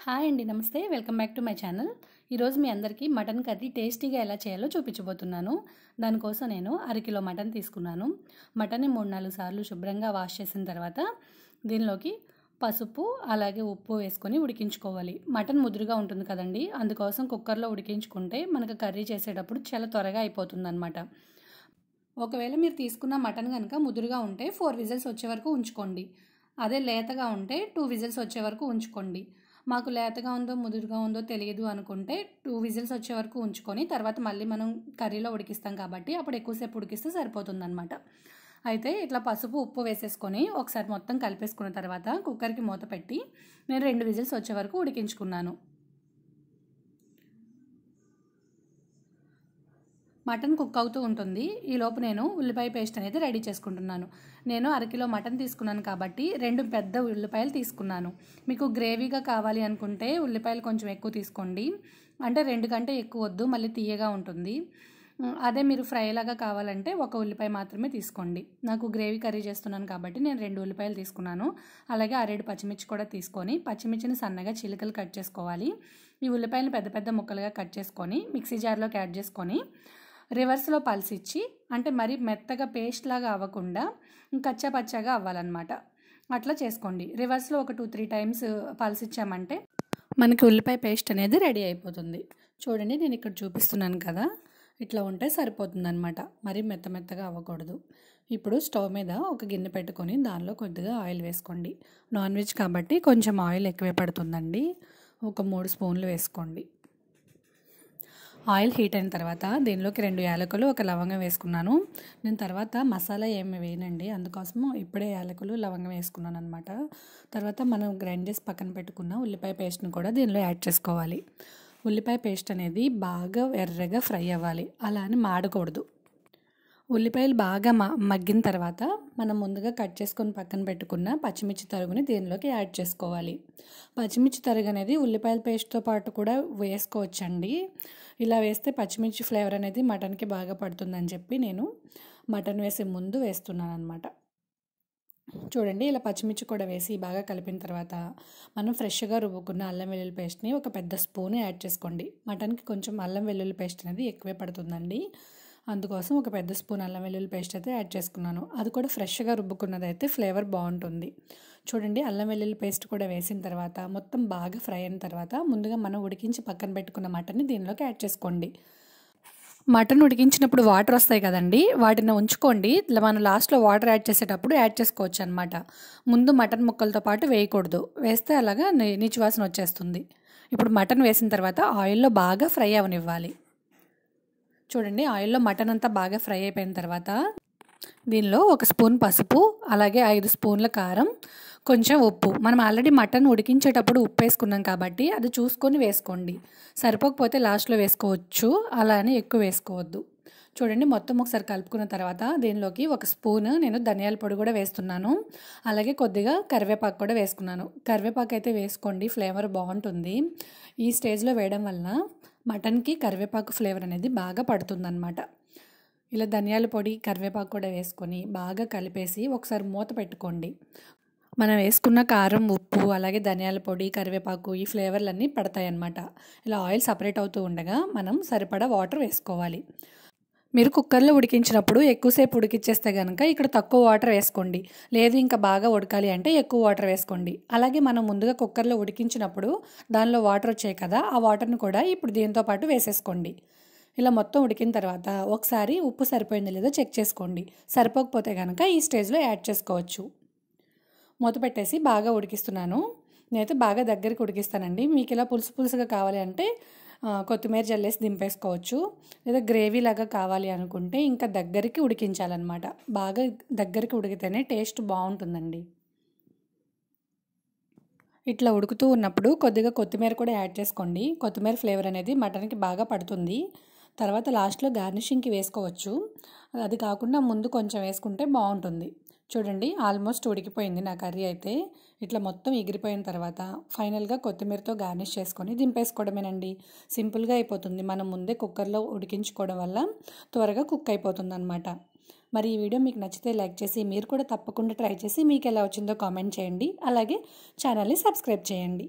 Hi అండి, నమస్తే. Welcome back to my channel. ఈరోజు మీ అందరికీ మటన్ కర్రీ టేస్టీగా ఎలా చేయాలో చూపించబోతున్నాను. దానికోసం నేను అరకిలో మటన్ తీసుకున్నాను. మటన్ని 3-4 సార్లు శుభ్రంగా వాష్ చేసిన తర్వాత దీనిలోకి పసుపు అలాగే ఉప్పు వేసుకొని ఉడికించుకోవాలి. మటన్ ముదురుగా ఉంటుంది కదండి, అందుకోసం కుక్కర్లో ఉడికించుకుంటే మనకు కర్రీ చేసేటప్పుడు చాలా త్వరగా అయిపోతుంది అనమాట. ఒకవేళ మీరు తీసుకున్న మటన్ కనుక ముదురుగా ఉంటే 4 విజిల్స్ వచ్చే వరకు ఉంచుకోండి. అదే లేతగా ఉంటే 2 విజిల్స్ వచ్చే వరకు ఉంచుకోండి. మాకు లేతగా ఉందో ముదురుగా ఉందో తెలియదు అనుకుంటే 2 విజిల్స్ వచ్చే వరకు ఉంచుకొని తర్వాత మళ్ళీ మనం కర్రీలో ఉడికిస్తాం కాబట్టి అప్పుడు ఎక్కువసేపు ఉడికిస్తే సరిపోతుందన్నమాట. అయితే ఇట్లా పసుపు ఉప్పు వేసేసుకొని ఒకసారి మొత్తం కలిపేసుకున్న తర్వాత కుక్కర్కి మూత పెట్టి నేను 2 విజిల్స్ వచ్చే వరకు ఉడికించుకున్నాను. మటన్ కుక్ అవుతూ ఉంటుంది. ఈలోపు నేను ఉల్లిపాయ పేస్ట్ అనేది రెడీ చేసుకుంటున్నాను. నేను అరకిలో మటన్ తీసుకున్నాను కాబట్టి 2 పెద్ద ఉల్లిపాయలు తీసుకున్నాను. మీకు గ్రేవీగా కావాలి అనుకుంటే ఉల్లిపాయలు కొంచెం ఎక్కువ తీసుకోండి. అంటే 2 కంటే ఎక్కువ వద్దు, మళ్ళీ తీయగా ఉంటుంది. అదే మీరు ఫ్రై లాగా కావాలంటే 1 ఉల్లిపాయ మాత్రమే తీసుకోండి. నాకు గ్రేవీ కర్రీ చేస్తున్నాను కాబట్టి నేను 2 ఉల్లిపాయలు తీసుకున్నాను. అలాగే 6 పచ్చిమిర్చి కూడా తీసుకొని పచ్చిమిర్చిని సన్నగా చిలుకలు కట్ చేసుకోవాలి. ఈ ఉల్లిపాయలను పెద్ద పెద్ద ముక్కలుగా కట్ చేసుకొని మిక్సీ జార్లోకి యాడ్ చేసుకొని రివర్స్లో పల్సిచ్చి, అంటే మరి మెత్తగా పేస్ట్ లాగా అవ్వకుండా కచ్చా పచ్చాగా అవ్వాలన్నమాట. అట్లా చేసుకోండి. రివర్స్లో ఒక 2-3 టైమ్స్ పల్సిచ్చామంటే మనకి ఉల్లిపాయ పేస్ట్ అనేది రెడీ అయిపోతుంది. చూడండి, నేను ఇక్కడ చూపిస్తున్నాను కదా, ఇట్లా ఉంటే సరిపోతుంది అనమాట. మరి మెత్తగా అవ్వకూడదు. ఇప్పుడు స్టవ్ మీద ఒక గిన్నె పెట్టుకొని దానిలో కొద్దిగా ఆయిల్ వేసుకోండి. నాన్ వెజ్ కాబట్టి కొంచెం ఆయిల్ ఎక్కువే పడుతుందండి. ఒక 3 స్పూన్లు వేసుకోండి. ఆయిల్ హీట్ అయిన తర్వాత దీనిలోకి 2 యాలకులు 1 లవంగం వేసుకున్నాను. నేను తర్వాత మసాలా ఏమి వేయనండి, అందుకోసము ఇప్పుడే యాలకులు లవంగం వేసుకున్నాను అనమాట. తర్వాత మనం గ్రైండ్ చేసి పక్కన పెట్టుకున్న ఉల్లిపాయ పేస్ట్ని కూడా దీనిలో యాడ్ చేసుకోవాలి. ఉల్లిపాయ పేస్ట్ అనేది బాగా ఎర్రగా ఫ్రై అవ్వాలి, అలా అని మాడకూడదు. ఉల్లిపాయలు బాగా మగ్గిన తర్వాత మనం ముందుగా కట్ చేసుకొని పక్కన పెట్టుకున్న పచ్చిమిర్చి తరుగుని దీనిలోకి యాడ్ చేసుకోవాలి. పచ్చిమిర్చి తరుగు అనేది ఉల్లిపాయల పేస్ట్తో పాటు కూడా వేసుకోవచ్చండి. ఇలా వేస్తే పచ్చిమిర్చి ఫ్లేవర్ అనేది మటన్కి బాగా పడుతుందని చెప్పి నేను మటన్ వేసే ముందు వేస్తున్నాను అనమాట. చూడండి, ఇలా పచ్చిమిర్చి కూడా వేసి బాగా కలిపిన తర్వాత మనం ఫ్రెష్గా రుబ్బుకున్న అల్లం వెల్లుల్లి పేస్ట్ని ఒక పెద్ద స్పూన్ యాడ్ చేసుకోండి. మటన్కి కొంచెం అల్లం వెల్లుల్లి పేస్ట్ అనేది ఎక్కువే పడుతుందండి, అందుకోసం ఒక పెద్ద స్పూన్ అల్లం వెల్లుల్లి పేస్ట్ అయితే యాడ్ చేసుకున్నాను. అది కూడా ఫ్రెష్గా రుబ్బుకున్నది అయితే ఫ్లేవర్ బాగుంటుంది. చూడండి, అల్లం వెల్లుల్లి పేస్ట్ కూడా వేసిన తర్వాత మొత్తం బాగా ఫ్రై అయిన తర్వాత ముందుగా మనం ఉడికించి పక్కన పెట్టుకున్న మటన్ని దీనిలోకి యాడ్ చేసుకోండి. మటన్ ఉడికించినప్పుడు వాటర్ వస్తాయి కదండి, వాటిని ఉంచుకోండి. మనం లాస్ట్లో వాటర్ యాడ్ చేసేటప్పుడు యాడ్ చేసుకోవచ్చు అనమాట. ముందు మటన్ ముక్కలతో పాటు వేయకూడదు, వేస్తే అలాగా నీచు వాసన వచ్చేస్తుంది. ఇప్పుడు మటన్ వేసిన తర్వాత ఆయిల్లో బాగా ఫ్రై అవనివ్వాలి. చూడండి, ఆయిల్లో మటన్ అంతా బాగా ఫ్రై అయిపోయిన తర్వాత దీనిలో 1 స్పూన్ పసుపు, అలాగే 5 స్పూన్ల కారం, కొంచెం ఉప్పు. మనం ఆల్రెడీ మటన్ ఉడికించేటప్పుడు ఉప్పు వేసుకున్నాం కాబట్టి అది చూసుకొని వేసుకోండి. సరిపోకపోతే లాస్ట్లో వేసుకోవచ్చు, అలా అని ఎక్కువ వేసుకోవద్దు. చూడండి, మొత్తం ఒకసారి కలుపుకున్న తర్వాత దీనిలోకి 1 స్పూన్ నేను ధనియాల పొడి కూడా వేస్తున్నాను. అలాగే కొద్దిగా కరివేపాకు కూడా వేసుకున్నాను. కరివేపాకు అయితే వేసుకోండి, ఫ్లేవర్ బాగుంటుంది. ఈ స్టేజ్లో వేయడం వలన మటన్కి కరివేపాకు ఫ్లేవర్ అనేది బాగా పడుతుందన్నమాట. ఇలా ధనియాల పొడి కరివేపాకు కూడా వేసుకొని బాగా కలిపేసి ఒకసారి మూత పెట్టుకోండి. మనం వేసుకున్న కారం, ఉప్పు, అలాగే ధనియాల పొడి, కరివేపాకు ఈ ఫ్లేవర్లన్నీ పడతాయి అన్నమాట. ఇలా ఆయిల్ సపరేట్ అవుతూ ఉండగా మనం సరిపడా వాటర్ వేసుకోవాలి. మీరు కుక్కర్లో ఉడికించినప్పుడు ఎక్కువసేపు ఉడికిచ్చేస్తే కనుక ఇక్కడ తక్కువ వాటర్ వేసుకోండి. లేదు ఇంకా బాగా ఉడకాలి అంటే ఎక్కువ వాటర్ వేసుకోండి. అలాగే మనం ముందుగా కుక్కర్లో ఉడికించినప్పుడు దానిలో వాటర్ వచ్చాయి కదా, ఆ వాటర్ని కూడా ఇప్పుడు దీంతో పాటు వేసేసుకోండి. ఇలా మొత్తం ఉడికిన తర్వాత ఒకసారి ఉప్పు సరిపోయిందో లేదో చెక్ చేసుకోండి. సరిపోకపోతే కనుక ఈ స్టేజ్లో యాడ్ చేసుకోవచ్చు. మూత పెట్టేసి బాగా ఉడికిస్తున్నాను. నేనైతే బాగా దగ్గరికి ఉడికిస్తానండి. మీకు ఇలా పులుసుగా కావాలి అంటే కొత్తిమీర జల్లేసి దింపేసుకోవచ్చు. లేదా గ్రేవీ లాగా కావాలి అనుకుంటే ఇంకా దగ్గరికి ఉడికించాలన్నమాట. బాగా దగ్గరికి ఉడికితేనే టేస్ట్ బాగుంటుందండి. ఇట్లా ఉడుకుతూ ఉన్నప్పుడు కొద్దిగా కొత్తిమీర కూడా యాడ్ చేసుకోండి. కొత్తిమీర ఫ్లేవర్ అనేది మటన్కి బాగా పడుతుంది. తర్వాత లాస్ట్లో గార్నిషింగ్కి వేసుకోవచ్చు. అది కాకుండా ముందు కొంచెం వేసుకుంటే బాగుంటుంది. చూడండి, ఆల్మోస్ట్ ఉడికిపోయింది నా కర్రీ అయితే. ఇట్లా మొత్తం ఎగిరిపోయిన తర్వాత ఫైనల్గా కొత్తిమీరతో గార్నిష్ చేసుకొని దింపేసుకోవడమేనండి. సింపుల్గా అయిపోతుంది. మనం ముందే కుక్కర్లో ఉడికించుకోవడం వల్ల త్వరగా కుక్ అయిపోతుంది అనమాట. మరి ఈ వీడియో మీకు నచ్చితే లైక్ చేసి మీరు కూడా తప్పకుండా ట్రై చేసి మీకు ఎలా వచ్చిందో కామెంట్ చేయండి. అలాగే ఛానల్ని సబ్స్క్రైబ్ చేయండి.